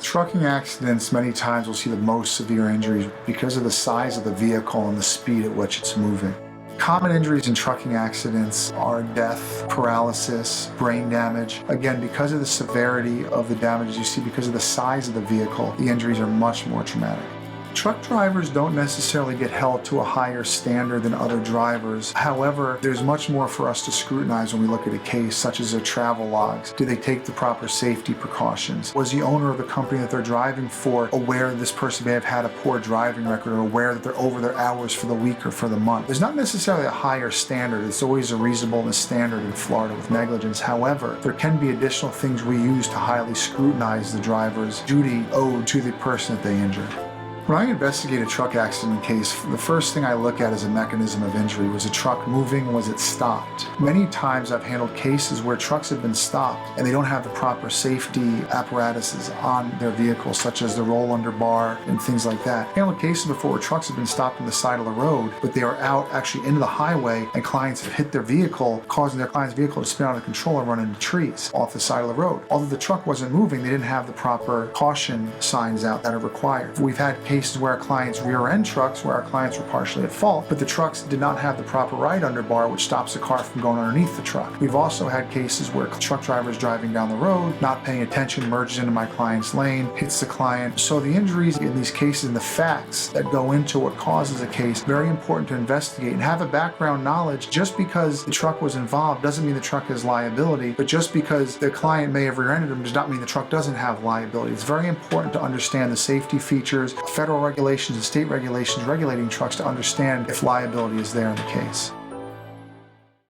Trucking accidents, many times we'll see the most severe injuries because of the size of the vehicle and the speed at which it's moving. Common injuries in trucking accidents are death, paralysis, brain damage. Again, because of the severity of the damages you see, because of the size of the vehicle, the injuries are much more traumatic. Truck drivers don't necessarily get held to a higher standard than other drivers. However, there's much more for us to scrutinize when we look at a case, such as their travel logs. Do they take the proper safety precautions? Was the owner of the company that they're driving for aware that this person may have had a poor driving record, or aware that they're over their hours for the week or for the month? There's not necessarily a higher standard. It's always a reasonableness standard in Florida with negligence. However, there can be additional things we use to highly scrutinize the driver's duty owed to the person that they injured. When I investigate a truck accident case, the first thing I look at is a mechanism of injury. Was the truck moving? Was it stopped? Many times I've handled cases where trucks have been stopped and they don't have the proper safety apparatuses on their vehicles, such as the roll under bar and things like that. I've handled cases before where trucks have been stopped on the side of the road, but they are out actually into the highway and clients have hit their vehicle, causing their client's vehicle to spin out of control and run into trees off the side of the road. Although the truck wasn't moving, they didn't have the proper caution signs out that are required. We've had cases where our clients rear-end trucks, where our clients were partially at fault, but the trucks did not have the proper ride under bar, which stops the car from going underneath the truck. We've also had cases where truck drivers driving down the road, not paying attention, merges into my client's lane, hits the client. So the injuries in these cases and the facts that go into what causes a case, very important to investigate and have a background knowledge. Just because the truck was involved doesn't mean the truck has liability, but just because the client may have rear-ended them does not mean the truck doesn't have liability. It's very important to understand the safety features, federal regulations and state regulations regulating trucks, to understand if liability is there in the case.